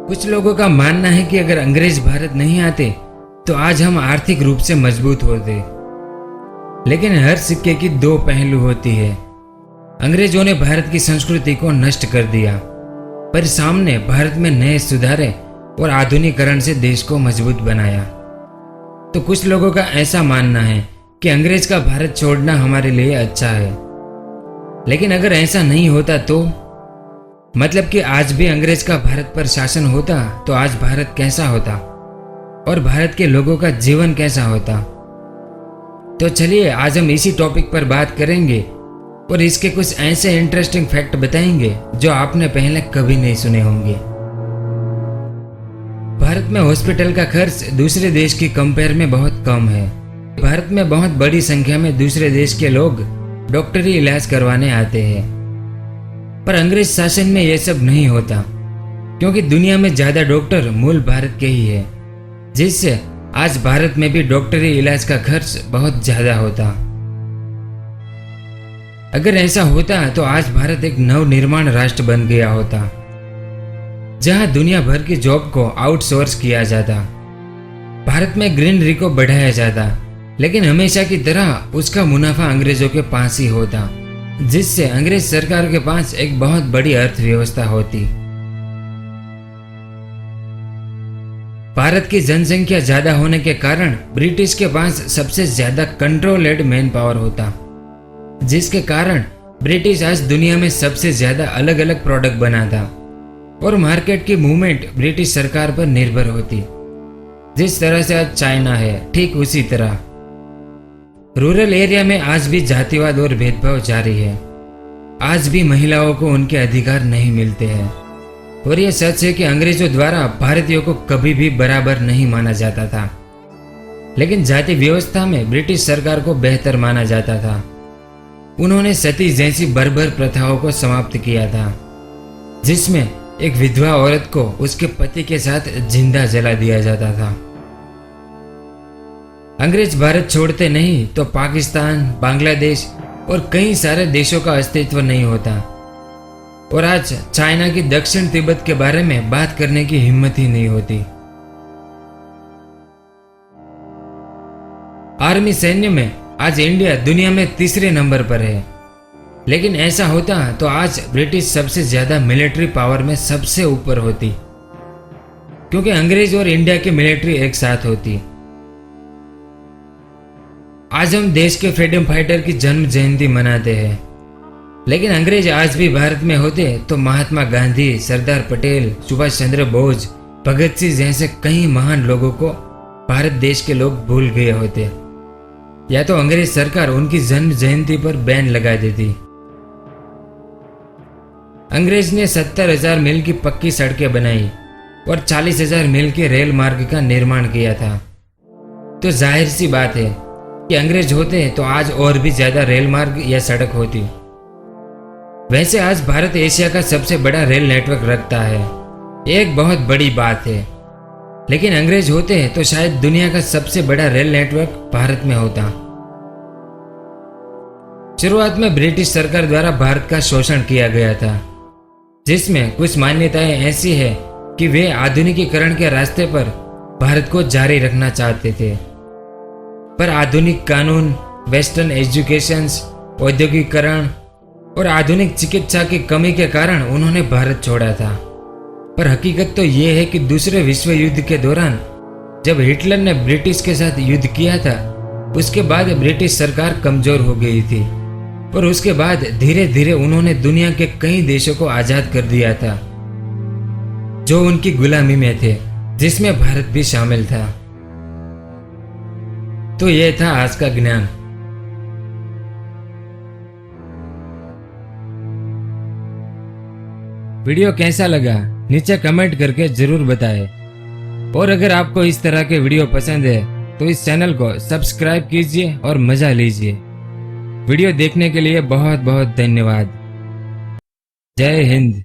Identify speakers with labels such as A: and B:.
A: कुछ लोगों का मानना है कि अगर अंग्रेज भारत नहीं आते तो आज हम आर्थिक रूप से मजबूत होते। लेकिन हर सिक्के की दो पहलू होती है। अंग्रेजों ने भारत की संस्कृति को नष्ट कर दिया, पर सामने भारत में नए सुधारे और आधुनिकीकरण से देश को मजबूत बनाया। तो कुछ लोगों का ऐसा मानना है कि अंग्रेज का भारत छोड़ना हमारे लिए अच्छा है। लेकिन अगर ऐसा नहीं होता तो मतलब कि आज भी अंग्रेज का भारत पर शासन होता तो आज भारत कैसा होता और भारत के लोगों का जीवन कैसा होता। तो चलिए आज हम इसी टॉपिक पर बात करेंगे और इसके कुछ ऐसे इंटरेस्टिंग फैक्ट बताएंगे जो आपने पहले कभी नहीं सुने होंगे। भारत में हॉस्पिटल का खर्च दूसरे देश की कंपेयर में बहुत कम है। भारत में बहुत बड़ी संख्या में दूसरे देश के लोग डॉक्टरी इलाज करवाने आते हैं, पर अंग्रेज शासन में यह सब नहीं होता क्योंकि दुनिया में ज्यादा डॉक्टर मूल भारत के ही है, जिससे आज भारत में भी डॉक्टरी इलाज का खर्च बहुत ज्यादा होता। अगर ऐसा होता तो आज भारत एक नवनिर्माण राष्ट्र बन गया होता, जहां दुनिया भर की जॉब को आउटसोर्स किया जाता। भारत में ग्रीनरी को बढ़ाया जाता, लेकिन हमेशा की तरह उसका मुनाफा अंग्रेजों के पास ही होता, जिससे अंग्रेज सरकार के पास एक बहुत बड़ी अर्थव्यवस्था होती। भारत की जनसंख्या ज्यादा होने के कारण ब्रिटिश के पास सबसे ज्यादा कंट्रोल्ड मैन पावर होता, जिसके कारण ब्रिटिश आज दुनिया में सबसे ज्यादा अलग अलग प्रोडक्ट बनाता और मार्केट की मूवमेंट ब्रिटिश सरकार पर निर्भर होती। जिस तरह से आज चाइना है, ठीक उसी तरह रूरल एरिया में आज भी जातिवाद और भेदभाव जारी है। आज भी महिलाओं को उनके अधिकार नहीं मिलते हैं और यह सच है कि अंग्रेजों द्वारा भारतीयों को कभी भी बराबर नहीं माना जाता था। लेकिन जाति व्यवस्था में ब्रिटिश सरकार को बेहतर माना जाता था। उन्होंने सती जैसी बर्बर प्रथाओं को समाप्त किया था, जिसमें एक विधवा औरत को उसके पति के साथ जिंदा जला दिया जाता था। अंग्रेज भारत छोड़ते नहीं तो पाकिस्तान, बांग्लादेश और कई सारे देशों का अस्तित्व नहीं होता और आज चाइना की दक्षिण तिब्बत के बारे में बात करने की हिम्मत ही नहीं होती। आर्मी सैन्य में आज इंडिया दुनिया में तीसरे नंबर पर है। लेकिन ऐसा होता तो आज ब्रिटिश सबसे ज्यादा मिलिट्री पावर में सबसे ऊपर होती, क्योंकि अंग्रेज और इंडिया की मिलिट्री एक साथ होती। आज हम देश के फ्रीडम फाइटर की जन्म जयंती मनाते हैं, लेकिन अंग्रेज आज भी भारत में होते तो महात्मा गांधी, सरदार पटेल, सुभाष चंद्र बोस, भगत सिंह जैसे कई महान लोगों को भारत देश के लोग भूल गए होते, या तो अंग्रेज सरकार उनकी जन्म जयंती पर बैन लगा देती। अंग्रेज ने 70,000 मील की पक्की सड़कें बनाई और 40,000 मील के रेल मार्ग का निर्माण किया था। तो जाहिर सी बात है कि अंग्रेज होते तो आज और भी ज्यादा रेल मार्ग या सड़क होती। वैसे आज भारत एशिया का सबसे बड़ा रेल नेटवर्क रखता है, एक बहुत बड़ी बात है। लेकिन अंग्रेज होते तो शायद दुनिया का सबसे बड़ा रेल नेटवर्क भारत में होता। शुरुआत में ब्रिटिश सरकार द्वारा भारत का शोषण किया गया था, जिसमें कुछ मान्यताएं ऐसी है कि वे आधुनिकीकरण के रास्ते पर भारत को जारी रखना चाहते थे, पर आधुनिक कानून, वेस्टर्न एजुकेशन, औद्योगिकरण और आधुनिक चिकित्सा की कमी के कारण उन्होंने भारत छोड़ा था। पर हकीकत तो ये है कि दूसरे विश्व युद्ध के दौरान जब हिटलर ने ब्रिटिश के साथ युद्ध किया था, उसके बाद ब्रिटिश सरकार कमजोर हो गई थी और उसके बाद धीरे धीरे उन्होंने दुनिया के कई देशों को आजाद कर दिया था जो उनकी गुलामी में थे, जिसमें भारत भी शामिल था। तो यह था आज का ज्ञान। वीडियो कैसा लगा नीचे कमेंट करके जरूर बताएं। और अगर आपको इस तरह के वीडियो पसंद है तो इस चैनल को सब्सक्राइब कीजिए और मजा लीजिए। वीडियो देखने के लिए बहुत बहुत धन्यवाद। जय हिंद।